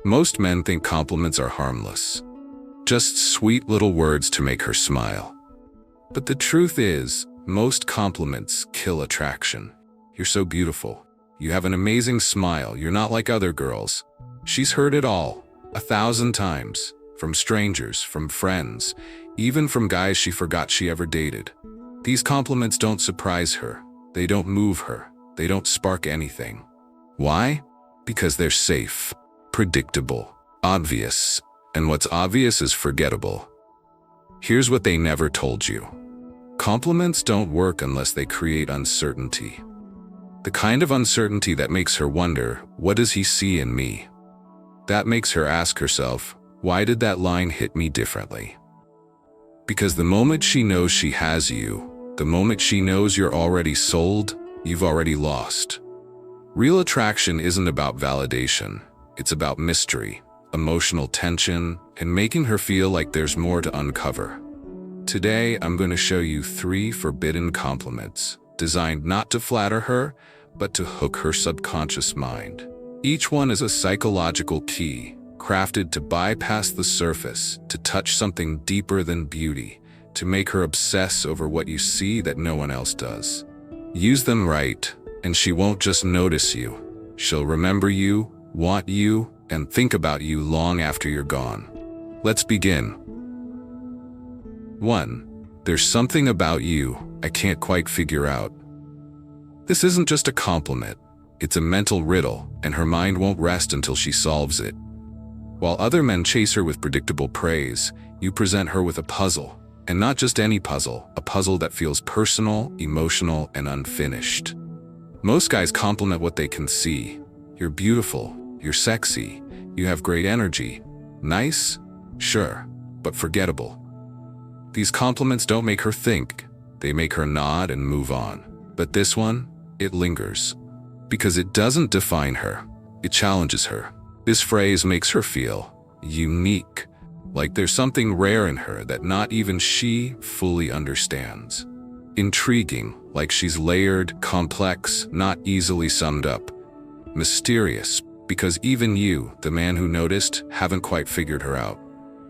Most men think compliments are harmless, just sweet little words to make her smile. But the truth is, most compliments kill attraction. You're so beautiful. You have an amazing smile. You're not like other girls. She's heard it all, 1,000 times, from strangers, from friends, even from guys she forgot she ever dated. These compliments don't surprise her. They don't move her. They don't spark anything. Why? Because they're safe, predictable, obvious, and what's obvious is forgettable. Here's what they never told you. Compliments don't work unless they create uncertainty. The kind of uncertainty that makes her wonder, what does he see in me? That makes her ask herself, why did that line hit me differently? Because the moment she knows she has you, the moment she knows you're already sold, you've already lost. Real attraction isn't about validation. It's about mystery, emotional tension, and making her feel like there's more to uncover. Today, I'm going to show you 3 forbidden compliments, designed not to flatter her, but to hook her subconscious mind. Each one is a psychological key, crafted to bypass the surface, to touch something deeper than beauty, to make her obsess over what you see that no one else does. Use them right, and she won't just notice you. She'll remember you, want you, and think about you long after you're gone. Let's begin. 1. There's something about you I can't quite figure out. This isn't just a compliment. It's a mental riddle, and her mind won't rest until she solves it. While other men chase her with predictable praise, you present her with a puzzle. And not just any puzzle, a puzzle that feels personal, emotional, and unfinished. Most guys compliment what they can see. You're beautiful, you're sexy, you have great energy. Nice? Sure, but forgettable. These compliments don't make her think. They make her nod and move on. But this one, it lingers. Because it doesn't define her, it challenges her. This phrase makes her feel unique, like there's something rare in her that not even she fully understands. Intriguing, like she's layered, complex, not easily summed up. Mysterious, because even you, the man who noticed, haven't quite figured her out.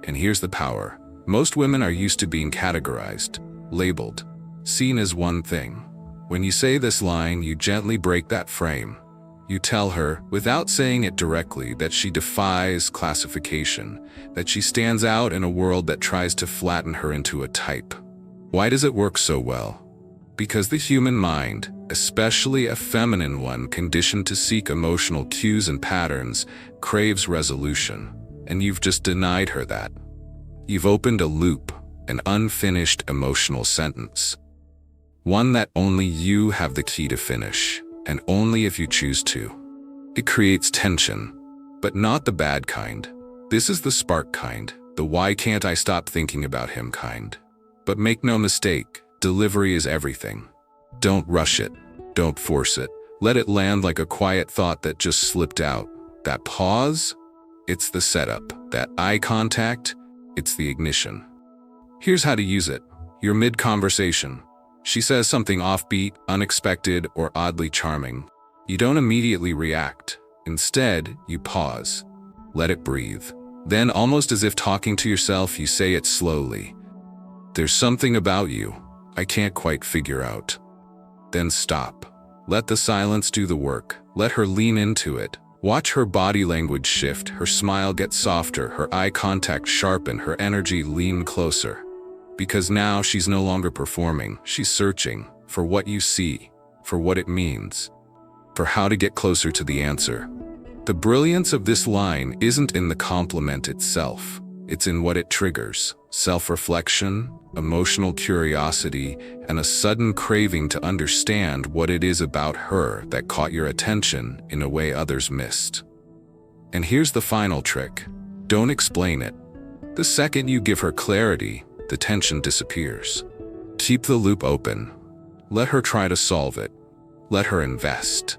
And here's the power. Most women are used to being categorized, labeled, seen as one thing. When you say this line, you gently break that frame. You tell her, without saying it directly, that she defies classification, that she stands out in a world that tries to flatten her into a type. Why does it work so well? Because the human mind, especially a feminine one conditioned to seek emotional cues and patterns, craves resolution. And you've just denied her that. You've opened a loop, an unfinished emotional sentence. One that only you have the key to finish, and only if you choose to. It creates tension, but not the bad kind. This is the spark kind, the why can't I stop thinking about him kind. But make no mistake, delivery is everything. Don't rush it. Don't force it. Let it land like a quiet thought that just slipped out. That pause, it's the setup. That eye contact, it's the ignition. Here's how to use it. You're mid-conversation. She says something offbeat, unexpected, or oddly charming. You don't immediately react. Instead, you pause. Let it breathe. Then, almost as if talking to yourself, you say it slowly. There's something about you I can't quite figure out. Then stop. Let the silence do the work. Let her lean into it. Watch her body language shift, her smile get softer, her eye contact sharpen, her energy lean closer. Because now she's no longer performing, she's searching for what you see, for what it means, for how to get closer to the answer. The brilliance of this line isn't in the compliment itself, it's in what it triggers: self-reflection, emotional curiosity, and a sudden craving to understand what it is about her that caught your attention in a way others missed. And here's the final trick. Don't explain it. The second you give her clarity, the tension disappears. Keep the loop open. Let her try to solve it. Let her invest.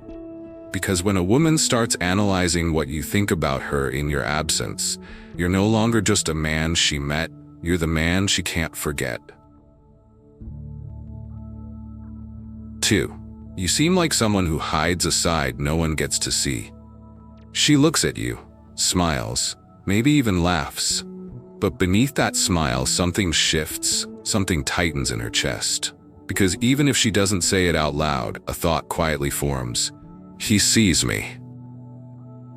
Because when a woman starts analyzing what you think about her in your absence, you're no longer just a man she met, you're the man she can't forget. 2. You seem like someone who hides a side no one gets to see. She looks at you, smiles, maybe even laughs. But beneath that smile, something shifts, something tightens in her chest. Because even if she doesn't say it out loud, a thought quietly forms. He sees me.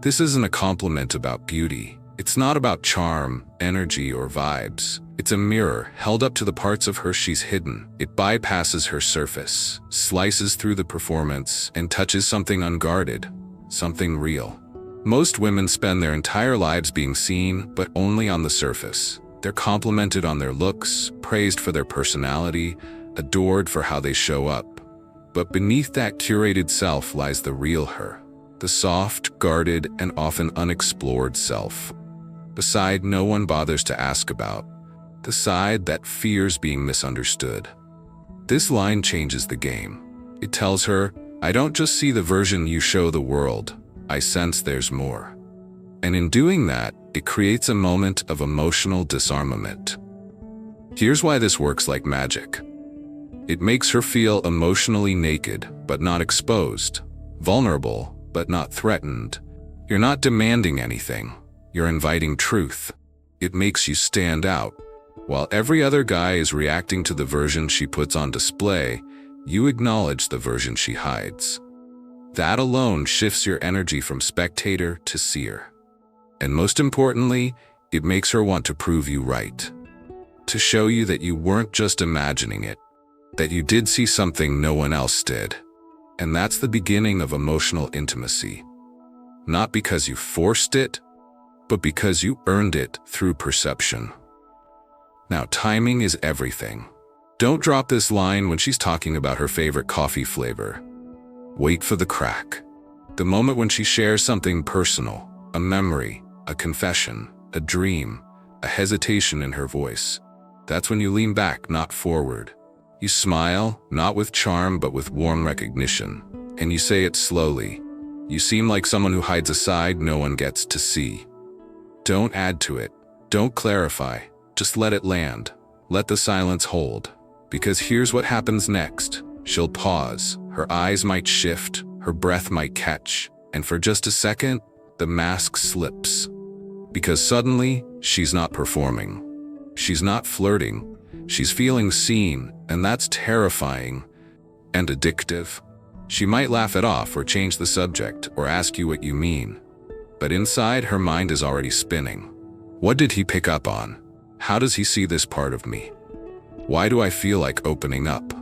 This isn't a compliment about beauty. It's not about charm, energy, or vibes. It's a mirror held up to the parts of her she's hidden. It bypasses her surface, slices through the performance, and touches something unguarded, something real. Most women spend their entire lives being seen, but only on the surface. They're complimented on their looks, praised for their personality, adored for how they show up. But beneath that curated self lies the real her, the soft, guarded, and often unexplored self. The side no one bothers to ask about, the side that fears being misunderstood. This line changes the game. It tells her, I don't just see the version you show the world, I sense there's more. And in doing that, it creates a moment of emotional disarmament. Here's why this works like magic. It makes her feel emotionally naked, but not exposed, vulnerable, but not threatened. You're not demanding anything. You're inviting truth. It makes you stand out. While every other guy is reacting to the version she puts on display, you acknowledge the version she hides. That alone shifts your energy from spectator to seer. And most importantly, it makes her want to prove you right. To show you that you weren't just imagining it, that you did see something no one else did. And that's the beginning of emotional intimacy. Not because you forced it, but because you earned it through perception. Now, timing is everything. Don't drop this line when she's talking about her favorite coffee flavor. Wait for the crack. The moment when she shares something personal, a memory, a confession, a dream, a hesitation in her voice. That's when you lean back, not forward. You smile, not with charm, but with warm recognition. And you say it slowly. You seem like someone who hides a side no one gets to see. Don't add to it. Don't clarify. Just let it land. Let the silence hold. Because here's what happens next. She'll pause. Her eyes might shift. Her breath might catch. And for just a second, the mask slips. Because suddenly, she's not performing. She's not flirting. She's feeling seen, and that's terrifying and addictive. She might laugh it off or change the subject or ask you what you mean. But inside, her mind is already spinning. What did he pick up on? How does he see this part of me? Why do I feel like opening up?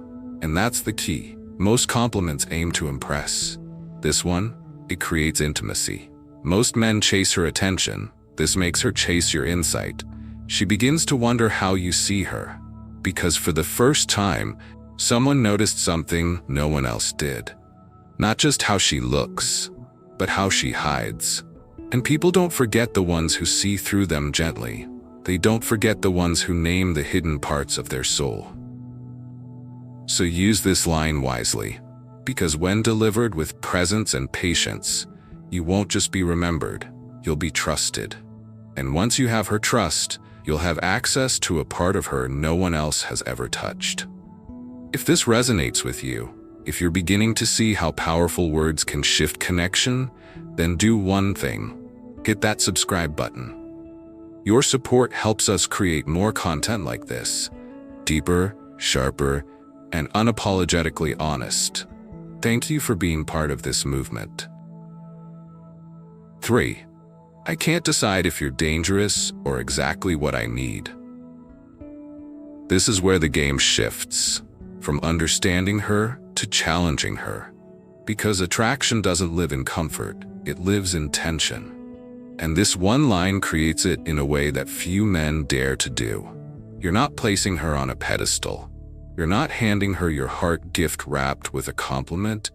And that's the key. Most compliments aim to impress. This one, it creates intimacy. Most men chase her attention. This makes her chase your insight. She begins to wonder how you see her. Because for the first time, someone noticed something no one else did. Not just how she looks, but how she hides. And people don't forget the ones who see through them gently. They don't forget the ones who name the hidden parts of their soul. So use this line wisely, because when delivered with presence and patience, you won't just be remembered, you'll be trusted. And once you have her trust, you'll have access to a part of her no one else has ever touched. If this resonates with you, if you're beginning to see how powerful words can shift connection, then do one thing. Hit that subscribe button. Your support helps us create more content like this, deeper, sharper, and unapologetically honest. Thank you for being part of this movement. 3. I can't decide if you're dangerous or exactly what I need. This is where the game shifts, from understanding her to challenging her. Because attraction doesn't live in comfort, it lives in tension. And this one line creates it in a way that few men dare to do. You're not placing her on a pedestal. You're not handing her your heart gift wrapped with a compliment.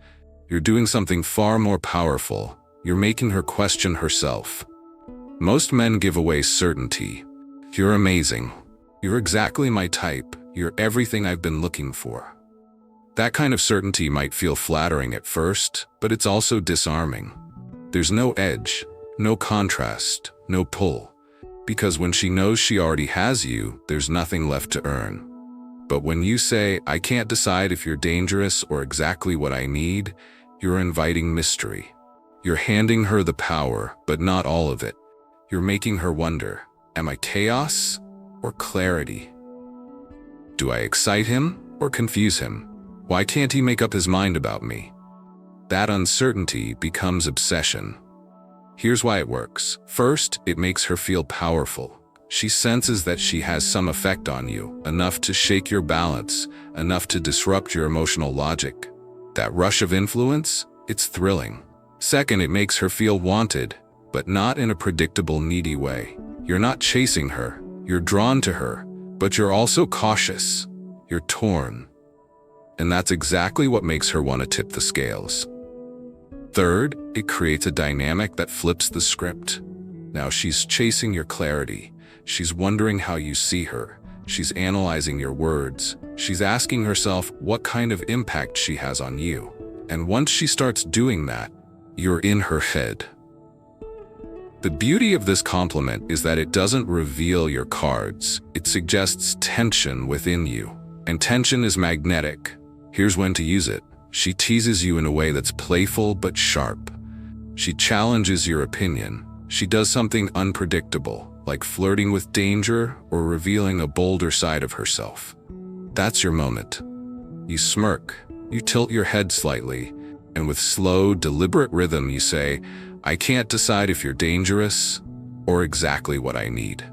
You're doing something far more powerful. You're making her question herself. Most men give away certainty. You're amazing. You're exactly my type. You're everything I've been looking for. That kind of certainty might feel flattering at first, but it's also disarming. There's no edge, no contrast, no pull. Because when she knows she already has you, there's nothing left to earn. But when you say, I can't decide if you're dangerous or exactly what I need, you're inviting mystery. You're handing her the power, but not all of it. You're making her wonder, am I chaos or clarity? Do I excite him or confuse him? Why can't he make up his mind about me? That uncertainty becomes obsession. Here's why it works. First, it makes her feel powerful. She senses that she has some effect on you, enough to shake your balance, enough to disrupt your emotional logic. That rush of influence, it's thrilling. Second, it makes her feel wanted, but not in a predictable, needy way. You're not chasing her, you're drawn to her, but you're also cautious. You're torn. And that's exactly what makes her want to tip the scales. Third, it creates a dynamic that flips the script. Now she's chasing your clarity. She's wondering how you see her. She's analyzing your words. She's asking herself what kind of impact she has on you. And once she starts doing that, you're in her head. The beauty of this compliment is that it doesn't reveal your cards. It suggests tension within you. And tension is magnetic. Here's when to use it. She teases you in a way that's playful but sharp. She challenges your opinion. She does something unpredictable, like flirting with danger or revealing a bolder side of herself. That's your moment. You smirk, you tilt your head slightly, and with slow, deliberate rhythm you say, I can't decide if you're dangerous or exactly what I need.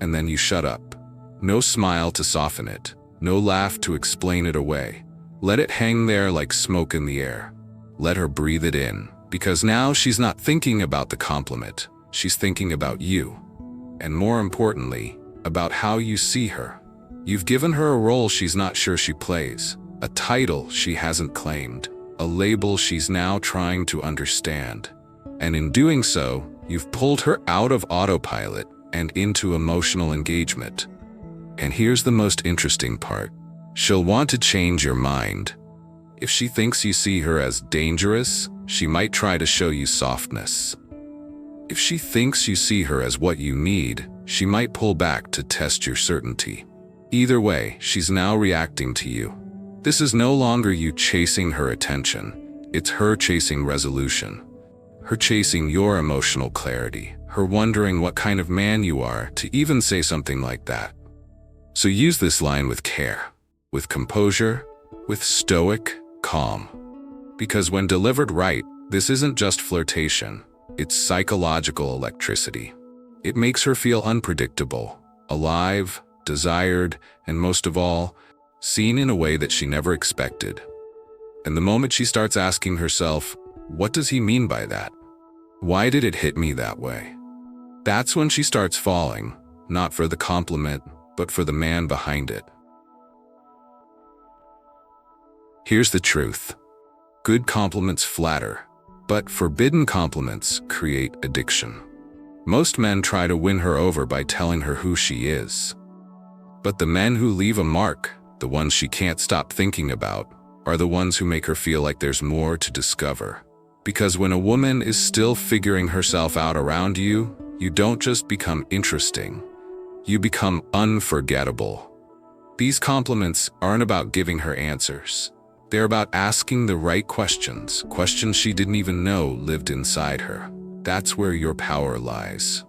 And then you shut up. No smile to soften it, no laugh to explain it away. Let it hang there like smoke in the air. Let her breathe it in, because now she's not thinking about the compliment. She's thinking about you. And more importantly, about how you see her. You've given her a role she's not sure she plays, a title she hasn't claimed, a label she's now trying to understand. And in doing so, you've pulled her out of autopilot and into emotional engagement. And here's the most interesting part. She'll want to change your mind. If she thinks you see her as dangerous, she might try to show you softness. If she thinks you see her as what you need, she might pull back to test your certainty. Either way, she's now reacting to you. This is no longer you chasing her attention. It's her chasing resolution. Her chasing your emotional clarity. Her wondering what kind of man you are to even say something like that. So use this line with care, with composure, with stoic calm. Because when delivered right, this isn't just flirtation. It's psychological electricity. It makes her feel unpredictable, alive, desired, and most of all, seen in a way that she never expected. And the moment she starts asking herself, what does he mean by that? Why did it hit me that way? That's when she starts falling, not for the compliment, but for the man behind it. Here's the truth. Good compliments flatter, but forbidden compliments create addiction. Most men try to win her over by telling her who she is. But the men who leave a mark, the ones she can't stop thinking about, are the ones who make her feel like there's more to discover. Because when a woman is still figuring herself out around you, you don't just become interesting, you become unforgettable. These compliments aren't about giving her answers. They're about asking the right questions, questions she didn't even know lived inside her. That's where your power lies.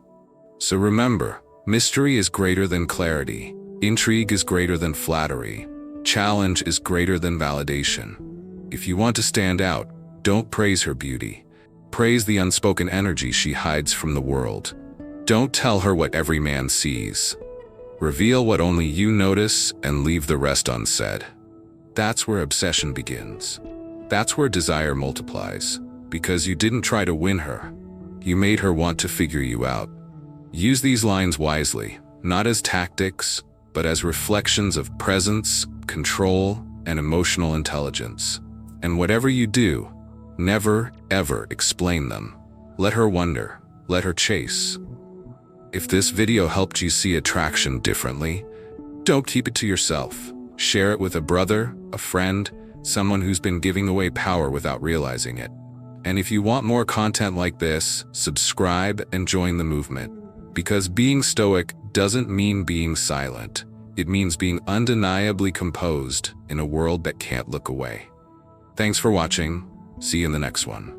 So remember, mystery is greater than clarity. Intrigue is greater than flattery. Challenge is greater than validation. If you want to stand out, don't praise her beauty. Praise the unspoken energy she hides from the world. Don't tell her what every man sees. Reveal what only you notice and leave the rest unsaid. That's where obsession begins. That's where desire multiplies. Because you didn't try to win her. You made her want to figure you out. Use these lines wisely, not as tactics, but as reflections of presence, control, and emotional intelligence. And whatever you do, never, ever explain them. Let her wonder. Let her chase. If this video helped you see attraction differently, don't keep it to yourself. Share it with a brother, a friend, someone who's been giving away power without realizing it. And if you want more content like this, subscribe and join the movement. Because being stoic doesn't mean being silent. It means being undeniably composed in a world that can't look away. Thanks for watching. See you in the next one.